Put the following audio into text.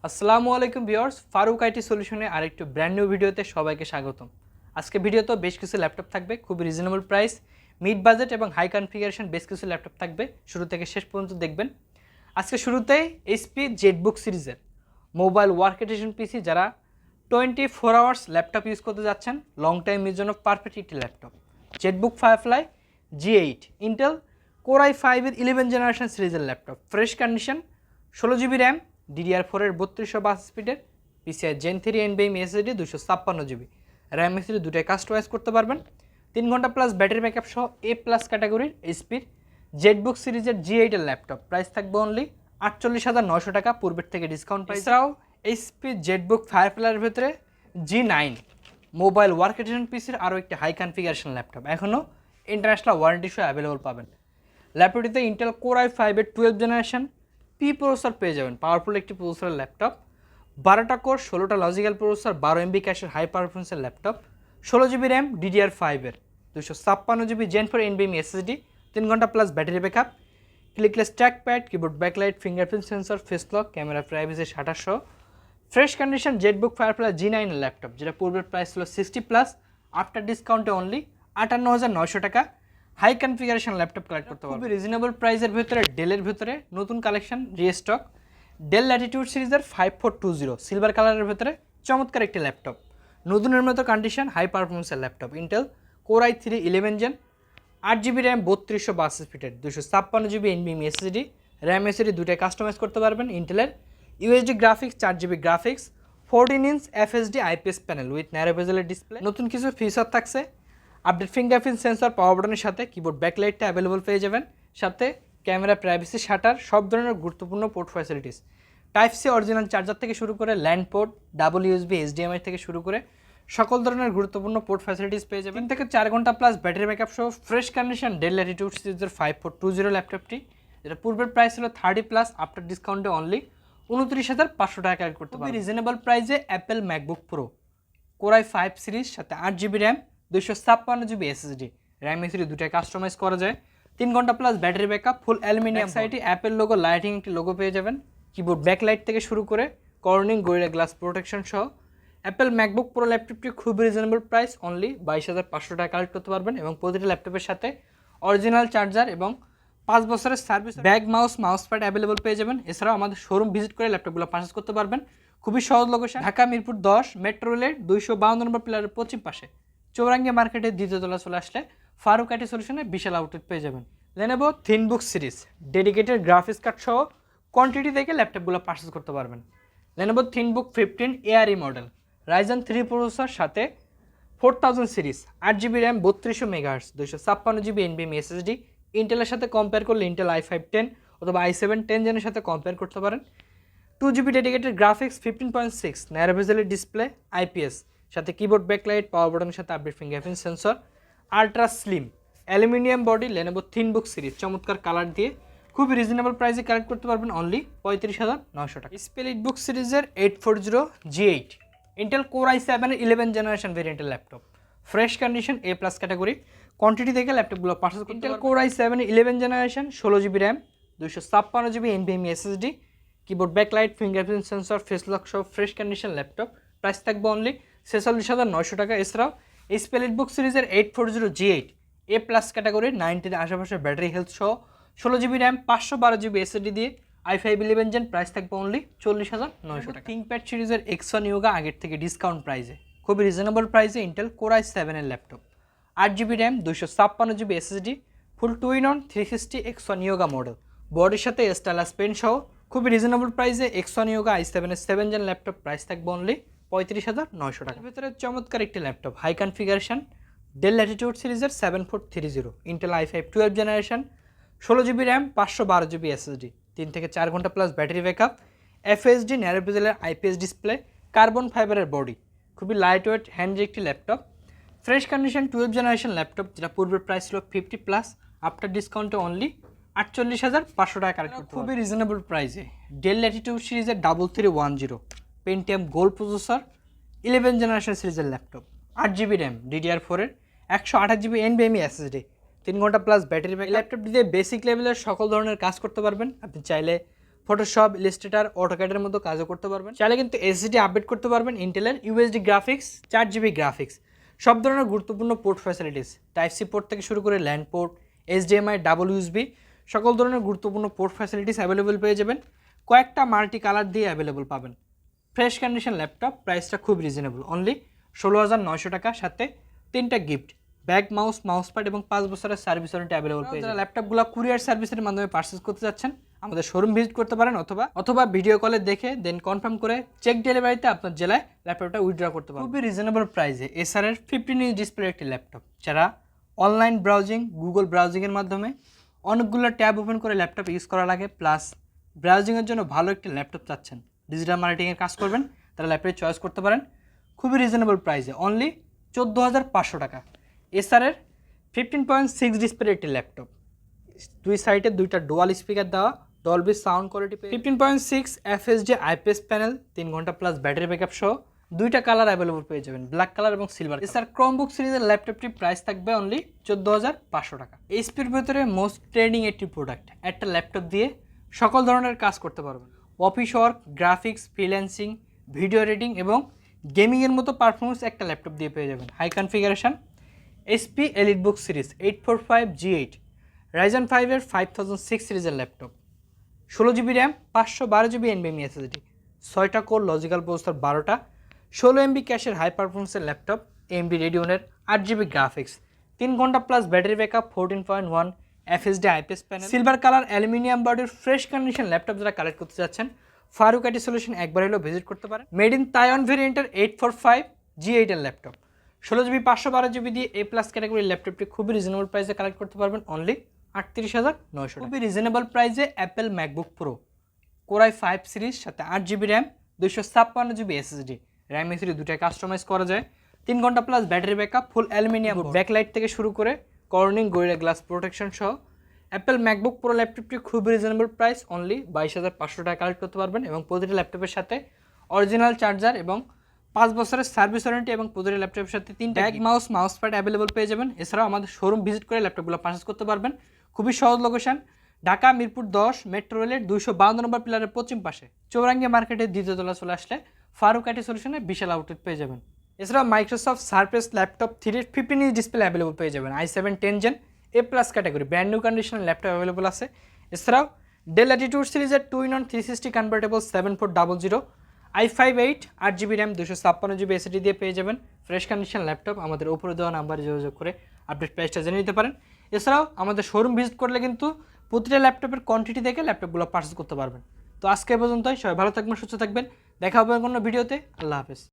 আসসালামু আলাইকুম viewers, Faruk IT সলিউশনে আরেকটু ব্র্যান্ড নিউ ভিডিওতে সবাইকে স্বাগতম। আজকে ভিডিওতে বেশ কিছু ল্যাপটপ থাকবে, খুবই রিজনেবল প্রাইস, মিড বাজেট এবং হাই কনফিগারেশন বেশ কিছু ল্যাপটপ থাকবে। শুরু থেকে শেষ পর্যন্ত দেখবেন। আজকে শুরুতেই এইচপি জেটবুক সিরিজের মোবাইল ওয়ার্ক স্টেশন পিসি যারা 24 আওয়ার্স ল্যাপটপ ইউজ করতে যাচ্ছেন, লং টাইম ইউজ জন্য পারফেক্ট একটি laptop ZBook Firefly G8 Intel Core i5 11 generation সিরিজের laptop, fresh condition, 16 GB RAM, DDR4 এর 3252 স্পিডের, PCI Gen 3 NVMe SSD, 256 GB RAM SSD দুটাই customise করতে পারবেন। 3 ঘন্টা প্লাস ব্যাটারি ব্যাকআপ সহ A+ ক্যাটাগরির এইচপির জেটবুক সিরিজের G8 এর ল্যাপটপ, প্রাইস থাকবে অনলি 48,900 টাকা, পূর্বের থেকে ডিসকাউন্ট প্রাইস। এছাড়াও এইচপি জেটবুক ফায়ারফ্লাইয়ের ভিতরে G9 মোবাইল ওয়ার্ক স্টেশন পিসির আরও একটি হাই কনফিগারেশন ল্যাপটপ, এখনও ইন্টারন্যাশনাল ওয়ারেন্টি সহ অ্যাভেলেবল পাবেন। ল্যাপটপটিতে ইন্টেল কোর i5 এর 12 জেনারেশন পি প্রসেসর পেয়ে যাবেন, পাওয়ারফুল একটি প্রসেসরের ল্যাপটপ, 12টা কোর, 16টা লজিক্যাল প্রসেসর, 12 MB ক্যাশের হাই পারফরমেন্সের ল্যাপটপ, 16 GB র্যাম, DDR5 এর 256 GB Gen 4 NVMe SSD, 3 ঘন্টা plus battery backup, clickless trackpad, keyboard backlight, fingerprint sensor, face lock, camera privacy 2700, fresh condition Jetbook firefly G9 এর laptop, যেটা পূর্বের price ছিল 60+, after ডিসকাউন্টে only 58,900 টাকা। High configuration laptop collect করতে পারবেন খুবই রিজনেবল প্রাইসের ভিতরে। ডেলের ভিতরে নতুন কালেকশন রিস্টক, ডেল ল্যাটিটিউড সিরিজের 5420 সিলভার কালারের ভিতরে চমৎকার একটি ল্যাপটপ, নতুনের মতো কন্ডিশন, হাই পারফরমেন্সের laptop, Intel Core i3 11 gen, 8 GB RAM, 3252 স্পিডের, 256 GB NVMe SSD, RAM SSD দুটাই কাস্টমাইজ করতে পারবেন। ইন্টেলের UHD graphics, 4 GB graphics, 14 inch FHD IPS panel with narrow বেজেলের ডিসপ্লে, নতুন কিছু ফিচার থাকছে, আপডেট ফিঙ্গারপ্রিন্ট সেন্সর, পাওয়ার বাটনের সাথে কিবোর্ড ব্যাকলাইটটা অ্যাভেলেবল পেয়ে যাবেন, সাথে ক্যামেরা প্রাইভেসি শাটার, সব ধরনের গুরুত্বপূর্ণ port facilities, type C original charger থেকে শুরু করে LAN port, double USB HDMI থেকে শুরু করে সকল ধরনের গুরুত্বপূর্ণ পোর্ট ফ্যাসিলিটিস পেয়ে যাবেন। 3 থেকে 4 ঘন্টা প্লাস ব্যাটারি ব্যাকআপ সহ ফ্রেশ কন্ডিশন ডেল ল্যাটিটিউড সিরিজের 5420 ল্যাপটপটি, যেটা পূর্বের প্রাইস ছিল 30+, আফটার ডিসকাউন্টে অনলি 29,500 টাকা কালেক্ট করতে পারবেন রিজনেবল প্রাইসে। Apple MacBook pro core i5 series, সাথে 8 GB RAM, 256 GB SSD, RAM SSD দুটাই কাস্টমাইজ করা যায়, 3 ঘন্টা প্লাস ব্যাটারি ব্যাকআপ, ফুল অ্যালুমিনিয়াম সাইডে অ্যাপেল লোগো লাইটিং একটি লোগো পেয়ে যাবেন, কিবোর্ড ব্যাকলাইট থেকে শুরু করে কর্নিং গরিলা গ্লাস প্রোটেকশন সহ অ্যাপেল ম্যাকবুক প্রো ল্যাপটপটি খুবই রিজনেবল প্রাইস, অনলি 22,500 টাকা কালেক্ট করতে পারবেন। এবং প্রতিটি ল্যাপটপের সাথে অরিজিনাল চার্জার এবং 5 বছরের service, bag, mouse pad available পেয়ে যাবেন। এছাড়াও আমাদের শোরুম ভিজিট করে ল্যাপটপগুলো পারচেজ করতে পারবেন। খুবই সহজ লোকেশন, ঢাকা মিরপুর 10 মেট্রো রেলের 252 নম্বর পিলারের পশ্চিম পাশে চৌরাঙ্গি মার্কেটের দ্বিতীয় তলা চলে আসলে ফারুক আইটি সলিউশনে বিশাল আউটলেট পেয়ে যাবেন। Lenovo ThinkBook series dedicated graphics card সহ কোয়ান্টিটি থেকে ল্যাপটপগুলো পারচেজ করতে পারবেন। Lenovo থিনবুক 15 ARE model, Ryzen 3 processor, সাথে 4000 series, 8 GB RAM, 3200 MHz, 256 GB NVMe SSD, ইন্টেলের সাথে কম্পেয়ার করলে ইন্টেল i5 10 অথবা i7 10 জেনের সাথে কম্পেয়ার করতে পারেন। 2 GB ডেডিকেটেড গ্রাফিক্স, 15.6 ন্যারো বেজেলের ডিসপ্লে IPS, সাথে কিবোর্ড ব্যাকলাইট, পাওয়ার বাটনের সাথে update fingerprint sensor, ultra slim aluminium body Lenovo ThinkBook series চমৎকার কালার দিয়ে খুবই রিজনেবল প্রাইসে কালেক্ট করতে পারবেন অনলি 35,900 টাকা। স্পেলিটবুক সিরিজের 840 G8 Intel Core i7 11 generation ভেরিয়েন্টের laptop, fresh condition A+ category, quantity থেকে ল্যাপটপগুলো পারচেজ করতে Intel Core i7 11 generation, 16 GB RAM, 256 GB NVMe SSD, keyboard backlight, fingerprint sensor, face lock সহ ফ্রেশ কন্ডিশন ল্যাপটপ, প্রাইস থাকবে only 46,900 টাকা। এছাড়াও এই স্পেলিটবুক সিরিজের 840 G8 A+ ক্যাটাগরির 90 আশেপাশে ব্যাটারি হেলথ সহ 16 GB র্যাম, 512 GB SSD দিয়ে i5 11 জেন, প্রাইস থাকবে অনলি 40,900 টাকা। থিংকপ্যাড সিরিজের X1 Yoga আগের থেকে ডিসকাউন্ট প্রাইসে, খুবই রিজনেবল প্রাইসে ইন্টেল কোর i7 এর laptop, 8 GB RAM, 256 GB SSD, ফুল 2-in-1 360 X1 Yoga মডেল, বডির সাথে স্টাইলাস পেন সহ খুবই রিজনেবল প্রাইসে X1 Yoga i7 এর 7 জেন ল্যাপটপ, প্রাইস থাকবে অনলি 35,900 টাকা। ভিতরে চমৎকার একটি laptop, high configuration Dell Latitude সিরিজের 7430 Intel i5 12 generation, 16 GB RAM, 512 GB SSD, 3 থেকে 4 ঘন্টা plus battery backup, FHD narrow বেজেলের IPS ডিসপ্লে, কার্বন ফাইবারের বডি, খুবই লাইট ওয়েট হ্যান্ডি একটি laptop, fresh condition 12 generation laptop, যেটা পূর্বের প্রাইস ছিল 50+, আফটার ডিসকাউন্টে অনলি 48,500 টাকা কালেক্ট করতে খুবই রিজনেবল প্রাইসে। ডেল ল্যাটিটিউড সিরিজের 3310 পেন্টিয়াম গোল্ড প্রসেসর 11 জেনারেশন সিরিজের ল্যাপটপ, 8 GB র্যাম, DDR4 এর 128 GB NVMe SSD, 3 ঘন্টা প্লাস ব্যাটারি ব্যাক। ল্যাপটপটি দিয়ে বেসিক লেভেলের সকল ধরনের কাজ করতে পারবেন। আপনি চাইলে ফটোশপ, ইলাস্ট্রেটর, অটোক্যাডের মতো কাজও করতে পারবেন। চাইলে কিন্তু এসএসডি আপডেট করতে পারবেন ইন্টেলের ইউএসডি গ্রাফিক্স, 4GB গ্রাফিক্স, সব ধরনের গুরুত্বপূর্ণ port facilities, type C port থেকে শুরু করে LAN port, HDMI, double USB, সকল ধরনের গুরুত্বপূর্ণ পোর্ট ফ্যাসিলিটিস অ্যাভেলেবল পেয়ে যাবেন। কয়েকটা মাল্টি কালার দিয়ে অ্যাভেলেবল পাবেন। ফ্রেশ কন্ডিশন ল্যাপটপ, প্রাইসটা খুব রিজনেবল, অনলি 16,900 টাকা, সাথে 3টা গিফট, ব্যাগ, মাউস প্যাড এবং 5 বছরের সার্ভিস ওয়ারেন্টি অ্যাভেলেবল পেয়ে যাবেন। ল্যাপটপগুলো কুরিয়ার সার্ভিসের মাধ্যমে পারচেজ করতে যাচ্ছেন, আমাদের শোরুম ভিজিট করতে পারেন, অথবা ভিডিও কলে দেখে দেন কনফার্ম করে চেক ডেলিভারিতে আপনার জেলায় ল্যাপটপটা উইথড্র করতে পারেন খুবই রিজনেবল প্রাইসে। এসারের 15 ইঞ্চ ডিসপ্লে একটি ল্যাপটপ, যারা অনলাইন ব্রাউজিং, গুগল ব্রাউজিংয়ের মাধ্যমে অনেকগুলো ট্যাব ওপেন করে ল্যাপটপ ইউজ করা লাগে, প্লাস ব্রাউজিংয়ের জন্য ভালো একটি ল্যাপটপ চাচ্ছেন, ডিজিটাল মার্কেটিংয়ের কাজ করবেন, তারা ল্যাপটপ চয়েস করতে পারেন খুবই রিজনেবল প্রাইসে, অনলি 14,500 টাকা। এসারের 15.6 ডিসপ্লে একটি ল্যাপটপ, দুই সাইডে 2টা ডুয়াল স্পিকার দেওয়া, Dolby sound quality, 15.6 FHD IPS panel, 3 ঘন্টা প্লাস ব্যাটারি ব্যাকআপ সহ 2টা কালার অ্যাভেলেবল পেয়ে যাবেন, ব্ল্যাক কালার এবং সিলভার। এছাড়া ক্রোমবুক সিরিজের ল্যাপটপটির প্রাইস থাকবে অনলি 14,500 টাকা। এইচপির ভেতরে মোস্ট ট্রেন্ডিং একটি প্রোডাক্ট, একটা ল্যাপটপ দিয়ে সকল ধরনের কাজ করতে পারবেন, office work, graphics, freelancing, video editing এবং গেমিংয়ের মতো পারফরমেন্স একটা ল্যাপটপ দিয়ে পেয়ে যাবেন। High configuration HP EliteBook series 845G8 Ryzen 5-এর 5006 সিরিজের laptop, 16GB RAM, 512GB NVMe SSD, 6টা কোর লজিক্যাল প্রসেসর, 12টা 16MB ক্যাশের হাই পারফরমেন্সের ল্যাপটপ, AMD Radeon-এর 8GB গ্রাফিক্স, 3 ঘন্টা plus battery backup, 14.1 FHD IPS panel, silver colour aluminium বডির fresh condition laptop যারা collect করতে যাচ্ছেন, ফারুক আইটি সলিউশন একবার হলেও ভিজিট করতে পারেন। মেড ইন তাইওয়ান ভেরিয়েন্টের 845G8 এর ল্যাপটপ, 16GB 512GB দিয়ে A+ ক্যাটাগরির ল্যাপটপটি খুবই রিজনেবল প্রাইসে কালেক্ট করতে পারবেন, অনলি 38,900 টাকা। খুবই রিজনেবল প্রাইসে Apple MacBook pro Core i5 series, সাথে 8GB RAM, 256GB SSD, RAM SSD দুটাই কাস্টমাইজ করা যায়, 3 ঘন্টা প্লাস ব্যাটারি ব্যাকআপ, ফুল অ্যালুমিনিয়াম ব্যাকলাইট থেকে শুরু করে কর্নিং গরিলা গ্লাস প্রোটেকশন সহ অ্যাপেল ম্যাকবুক প্রো ল্যাপটপটি খুবই রিজনেবল প্রাইস, অনলি 22,500 টাকা কালেক্ট করতে পারবেন। এবং প্রতিটি ল্যাপটপের সাথে অরিজিনাল চার্জার এবং 5 বছরের সার্ভিস ওয়ারেন্টি এবং প্রতিটি ল্যাপটপের সাথে 3টা ব্যাগ, মাউস প্যাড অ্যাভেলেবল পেয়ে যাবেন। এছাড়াও আমাদের শোরুম ভিজিট করে ল্যাপটপগুলো পারচেজ করতে পারবেন। খুবই সহজ লোকেশন, ঢাকা মিরপুর 10 মেট্রো রেলের 252 নম্বর পিলারের পশ্চিম পাশে, চৌরাঙ্গি মার্কেটের দ্বিতীয় তলা চলে আসলে ফারুক আইটি সলিউশনে বিশাল আউটলেট পেয়ে যাবেন। এছাড়াও Microsoft Surface laptop 3 15 inch display available পেয়ে যাবেন। i7 10 gen A+ category brand new কন্ডিশনের ল্যাপটপ অ্যাভেলেবল আছে। এছাড়াও ডেল ল্যাটিটিউড সিরিজের 2-in-1 360 convertible 7400 i5-8 8GB RAM, 256GB SSD দিয়ে পেয়ে যাবেন ফ্রেশ কন্ডিশন ল্যাপটপ। আমাদের উপরে দেওয়া নাম্বারে যোগাযোগ করে আপডেট প্রাইসটা জেনে নিতে পারেন। এছাড়াও আমাদের শোরুম ভিজিট করলে কিন্তু প্রতিটা ল্যাপটপের কোয়ান্টিটি দেখে ল্যাপটপগুলো পারচেজ করতে পারবেন। তো আজকে পর্যন্তই, সবাই ভালো থাকবেন, সুস্থ থাকবেন, দেখা হবে কোনো ভিডিওতে। আল্লাহ হাফেজ।